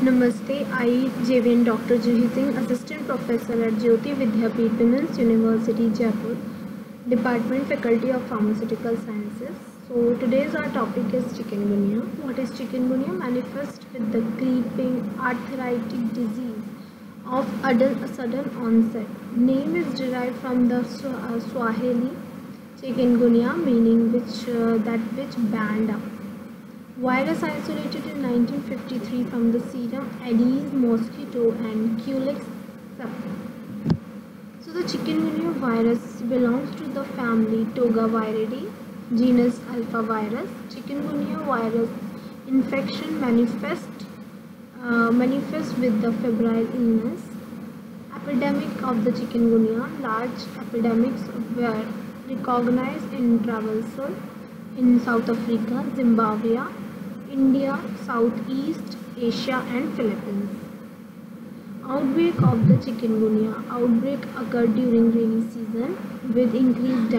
Namaste, I JVN Dr. Juhi Singh, Assistant Professor at Jyoti Vidyapeeth Women's University, Jaipur, Department Faculty of Pharmaceutical Sciences. So today's our topic is chikungunya. What is chikungunya? Manifest with the creeping arthritic disease of sudden onset. Name is derived from the Swahili chikungunya, meaning which band up. Virus isolated in 1953 from the serum Aedes mosquito and Culex spp. So the chikungunya virus belongs to the family Togaviridae, genus Alphavirus. Chikungunya virus infection manifests with the febrile illness. Epidemic of the chikungunya. Large epidemics were recognized in Travancore, in South Africa, Zimbabwe, India, Southeast Asia and Philippines. Outbreak of the chikungunya. Outbreak occurred during rainy season with increased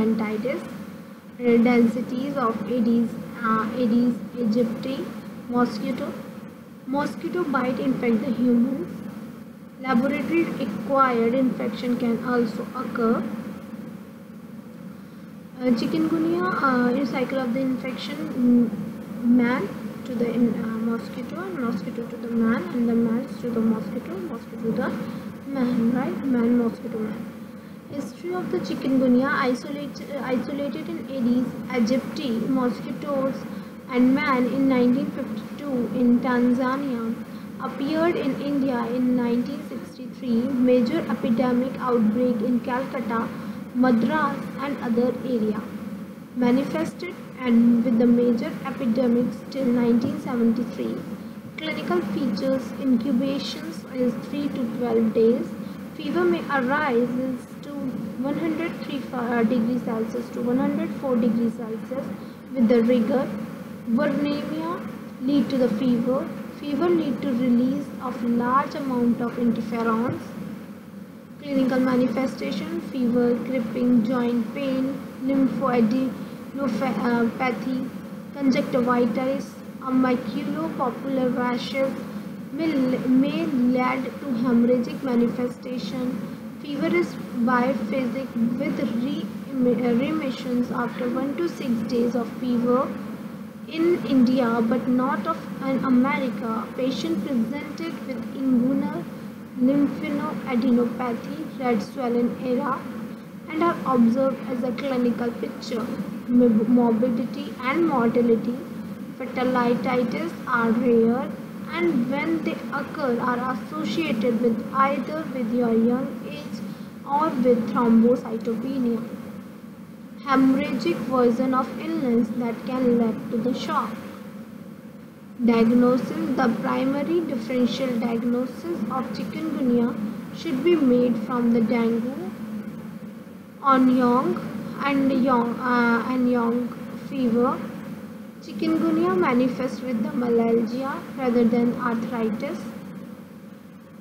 densities of Aedes aegypti mosquito. Mosquito bite infect the humans. Laboratory acquired infection can also occur. Chikungunya is cycle of the infection, man to the mosquito, and mosquito to the man, and the man to the mosquito, mosquito to the man, right? Man, mosquito, man. History of the chikungunya. Isolated in Aedes aegypti mosquitoes and man in 1952 in Tanzania. Appeared in India in 1963. Major epidemic outbreak in Calcutta, Madras and other area. Manifested and with the major epidemics till 1973. Clinical features: incubations is 3 to 12 days. Fever may arise to 103 degrees Celsius to 104 degrees Celsius with the rigor. Burnemia lead to the fever. Fever lead to release of large amount of interferons. Clinical manifestation: fever, gripping, joint pain, lymphadenopathy, conjunctivitis, a maculopapular rashes may lead to hemorrhagic manifestation. Fever is biphasic with remissions after 1 to 6 days of fever. In India but not in America, patient presented with inguinal lymphadenopathy, red swollen area, and are observed as a clinical picture. Morbidity and mortality. Fatalities are rare, and when they occur are associated with either with your young age or with thrombocytopenia. Hemorrhagic version of illness that can lead to the shock. Diagnosis: the primary differential diagnosis of chikungunya should be made from the dengue on young fever. Chikungunya manifests with the melalgia rather than arthritis.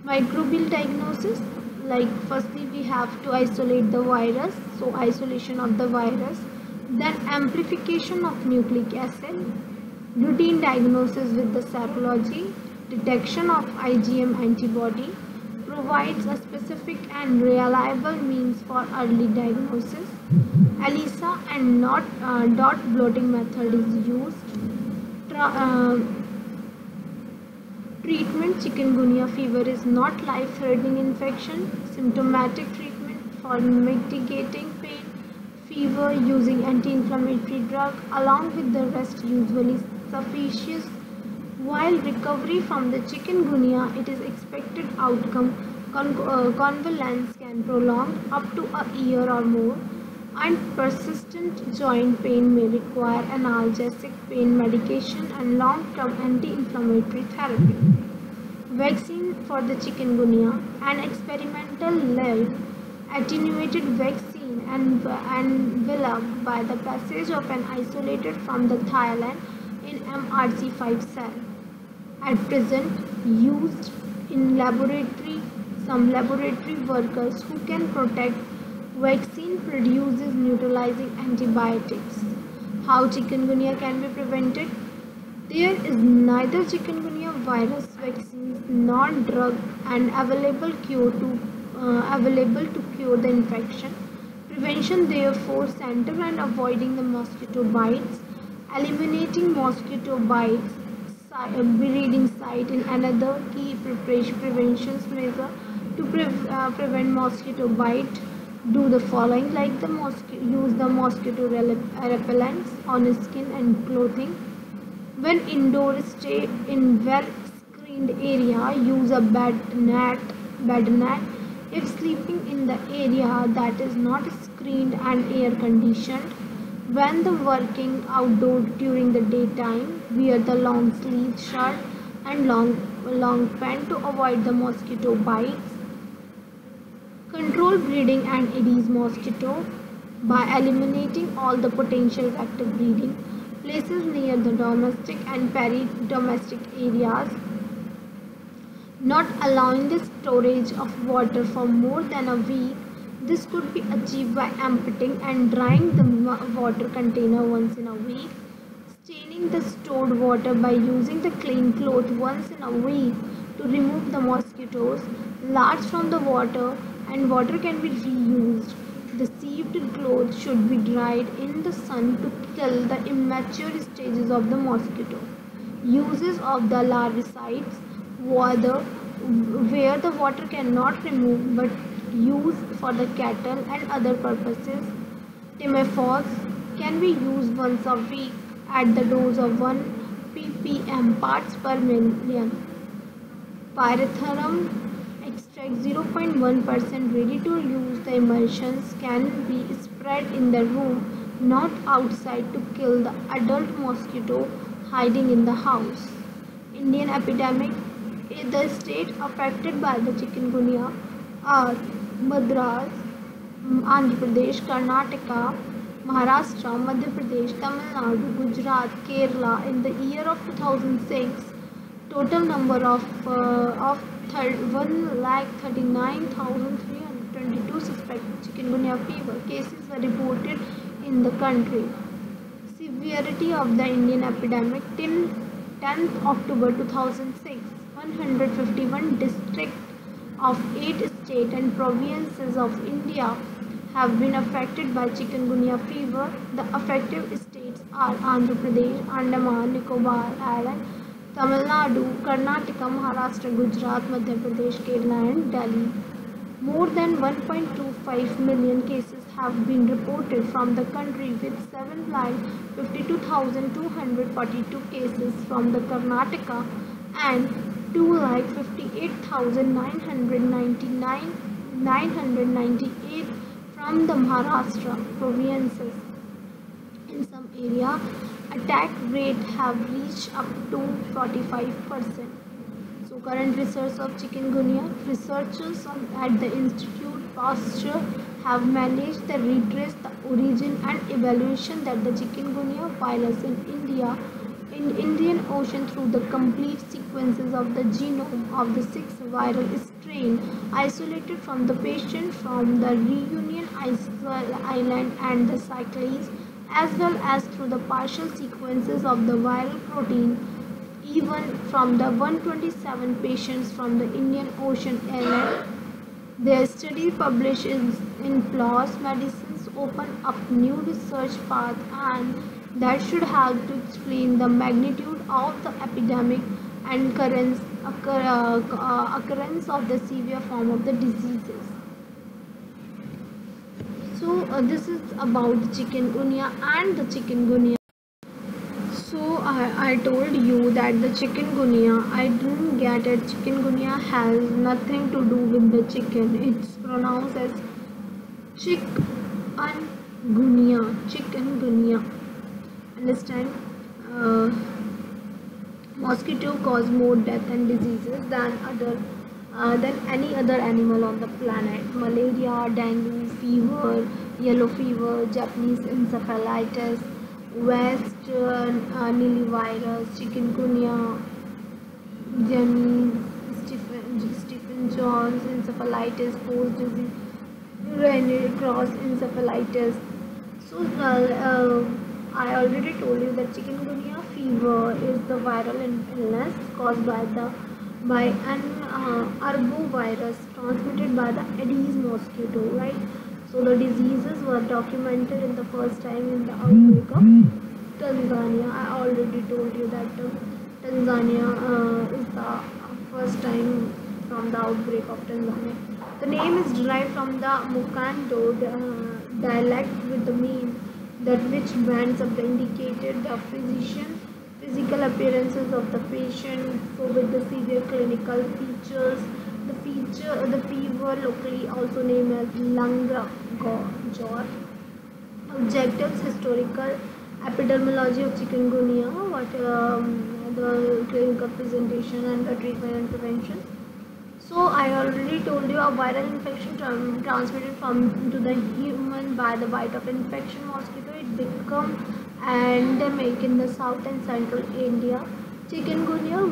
Microbial diagnosis: like firstly we have to isolate the virus, so isolation of the virus, then amplification of nucleic acid, routine diagnosis with the serology, detection of IgM antibody, provides a specific and reliable means for early diagnosis. ELISA and not dot blotting method is used. Treatment: chikungunya fever is not life-threatening infection. Symptomatic treatment: for mitigating pain, fever, using anti-inflammatory drug along with the rest usually sufficient. While recovery from the chikungunya, it is expected outcome convalescence can prolong up to a year or more, and persistent joint pain may require analgesic pain medication and long-term anti-inflammatory therapy. Vaccine for the chikungunya: an experimental live attenuated vaccine enveloped by the passage of an isolated from the Thailand in MRC5 cell. At present used in laboratory. Some laboratory workers who can protect vaccine produces neutralizing antibiotics. How chikungunya can be prevented? There is neither chikungunya virus vaccines nor drug and available to cure the infection. Prevention therefore center on avoiding the mosquito bites, eliminating mosquito bites breeding site in another key prevention measure to prevent mosquito bite. Do the following like the use the mosquito repellents on skin and clothing. When indoor, stay in well screened area. Use a bed net if sleeping in the area that is not screened and air conditioned. When the working outdoors during the daytime, wear the long sleeve shirt and long pant to avoid the mosquito bites. Control breeding and Aedes mosquito by eliminating all the potential vector breeding places near the domestic and peri-domestic areas, not allowing the storage of water for more than a week. This could be achieved by emptying and drying the water container once in a week, staining the stored water by using the clean cloth once in a week to remove the mosquitoes, lards from the water, and water can be reused. The sieved cloth should be dried in the sun to kill the immature stages of the mosquito. Uses of the larvicides, where the water cannot remove but used for the cattle and other purposes. Timefos can be used once a week at the dose of 1 ppm parts per million. Pyrethrum extract 0.1% ready to use. The emulsions can be spread in the room, not outside, to kill the adult mosquito hiding in the house. Indian epidemic. The states affected by the chikungunya are Madras, Andhra Pradesh, Karnataka, Maharashtra, Madhya Pradesh, Tamil Nadu, Gujarat, Kerala. In the year of 2006, total number of 1,39,322 suspected chikungunya fever cases were reported in the country. Severity of the Indian epidemic till 10th October 2006, 151 districts of 8 states and provinces of India have been affected by chikungunya fever. The affected states are Andhra Pradesh, Andaman, Nicobar Island, Tamil Nadu, Karnataka, Maharashtra, Gujarat, Madhya Pradesh, Kerala and Delhi. More than 1.25 million cases have been reported from the country, with 7,52,242 cases from the Karnataka and 2,58,998 from the Maharashtra provinces. In some area, attack rate have reached up to 45%. So current research of chikungunya, researchers at the Institute Pasteur have managed to retrace the origin and evaluation that the chikungunya virus in Indian Ocean through the complete sequences of the genome of the 6 viral strain isolated from the patient from the Reunion Island and the Cyclades, as well as through the partial sequences of the viral protein even from the 127 patients from the Indian Ocean Island. Their study published in PLOS Medicines open up new research path and that should help to explain the magnitude of the epidemic and occurrence of the severe form of the diseases. So this is about the chikungunya and the chikungunya. So I told you that the chikungunya, I didn't get it. Chikungunya has nothing to do with the chicken. It's pronounced as chikungunya. Understand? Mosquito cause more death and diseases than any other animal on the planet. Malaria, dengue fever, yellow fever, Japanese encephalitis, West Nile virus, chikungunya, Stephen Jones encephalitis, post disease, urinary cross encephalitis. So I already told you that chikungunya fever is the viral illness caused by an arbovirus transmitted by the Aedes mosquito, right? So the diseases were documented in the first time in the outbreak of Tanzania. I already told you that Tanzania is the first time from the outbreak of Tanzania. The name is derived from the Mukando dialect, with the mean that which bands of the indicated the physician physical appearances of the patient. So with the severe clinical features, the fever, locally also named as lung jaw. Objectives: historical epidemiology of chikungunya, the clinical presentation and the treatment and prevention. So I already told you a viral infection transmitted to the human by the bite of infection mosquito. It become endemic in the south and central India. Chikungunya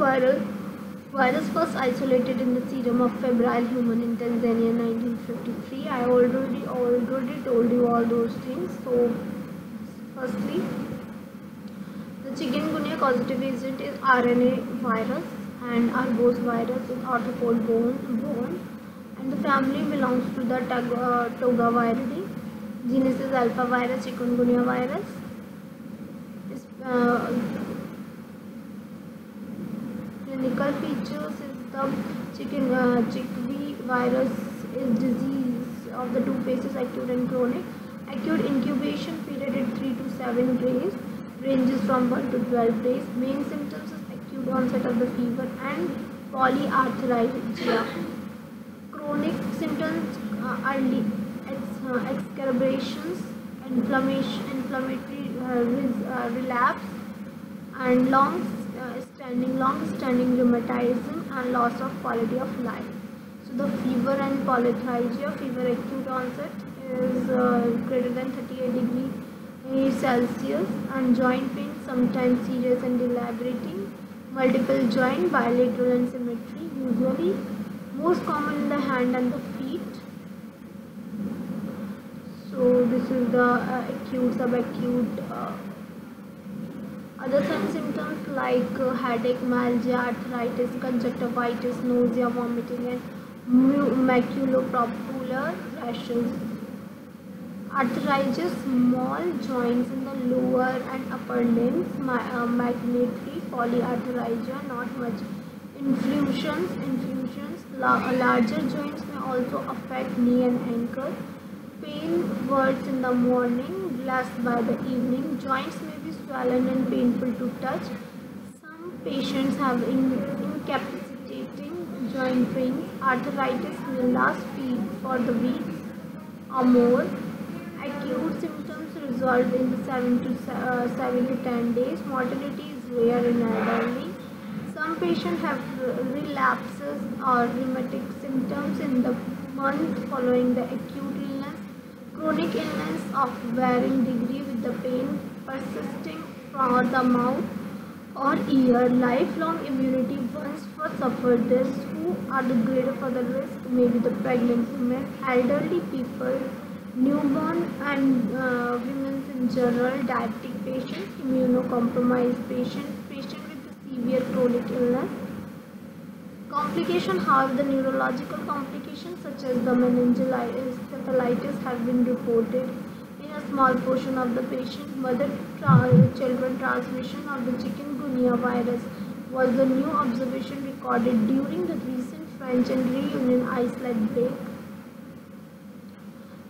virus first isolated in the serum of febrile human in Tanzania in 1953. I already told you all those things. So firstly, the chikungunya causative agent is RNA virus, and arbos virus is arthropod bone, and the family belongs to the Togaviridae. Genus is alpha virus. Chikungunya virus is clinical features is the chikungunya virus is disease of the two phases, acute and chronic. Acute incubation period is 3 to 7 days, ranges from 1 to 12 days. Main symptoms is acute onset of the fever and polyarthralgia. Chronic symptoms are exacerbations, inflammatory relapse, and long-standing rheumatism and loss of quality of life. So the fever and polyarthralgia, fever acute onset is greater than 38 degrees Celsius, and joint pain sometimes serious and debilitating. Multiple joint, bilateral and symmetry, usually most common in the hand and the feet. So this is the acute, subacute. Other symptoms like headache, myalgia, arthritis, conjunctivitis, nausea, vomiting, and maculopapular rashes. Arthritis, small joints in the lower and upper limbs. Magnetary polyarthralgia, not much infusions. Larger joints may also affect knee and ankle. Pain worse in the morning, less by the evening. Joints may be swollen and painful to touch. Some patients have incapacitating joint pain. Arthritis may last for the weeks or more. Acute symptoms resolve in the 7 to 10 days. Mortality is rare in elderly. Some patients have relapses or rheumatic symptoms in the month following the acute illness. Chronic illness of varying degree with the pain persisting from the mouth or ear. Lifelong immunity once for suffered this. Who are the greater for the risk? Maybe the pregnant women, elderly people, newborn and women in general, diabetic patient, immunocompromised patient with severe chronic illness. Complication: however, the neurological complications such as the meningitis, encephalitis have been reported in a small portion of the patient. Mother-to-children transmission of the chikungunya virus was the new observation recorded during the recent French and Reunion Iceland break.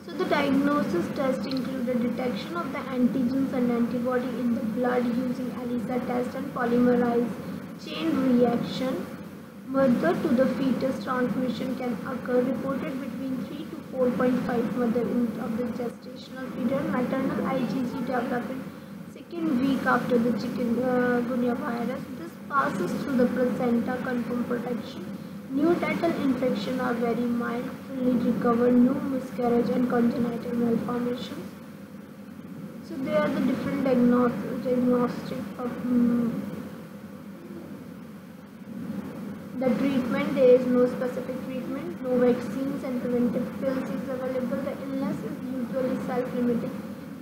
So the diagnosis test included detection of the antigens and antibody in the blood using ELISA test and polymerase chain reaction. Mother to the fetus transmission can occur, reported between 3 to 4.5 mother of the gestational period. Maternal IgG development second week after the chikungunya virus. This passes through the placenta, confirm protection. Neonatal infection are very mild, fully recovered, no miscarriage and congenital malformations. So they are the different diagnostic of the treatment. There is no specific treatment, no vaccines and preventive pills is available. The illness is usually self-limiting.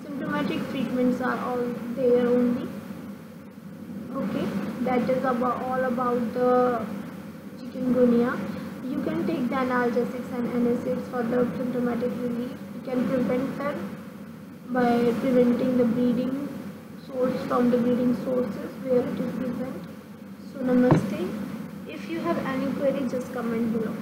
symptomatic treatments are all there only. Okay, that is all about the chikungunya. You can take the analgesics and NSAIDs for the symptomatic relief. You can prevent them by preventing the bleeding source from the bleeding sources where it is present. So namaste. If you have any query, just comment below.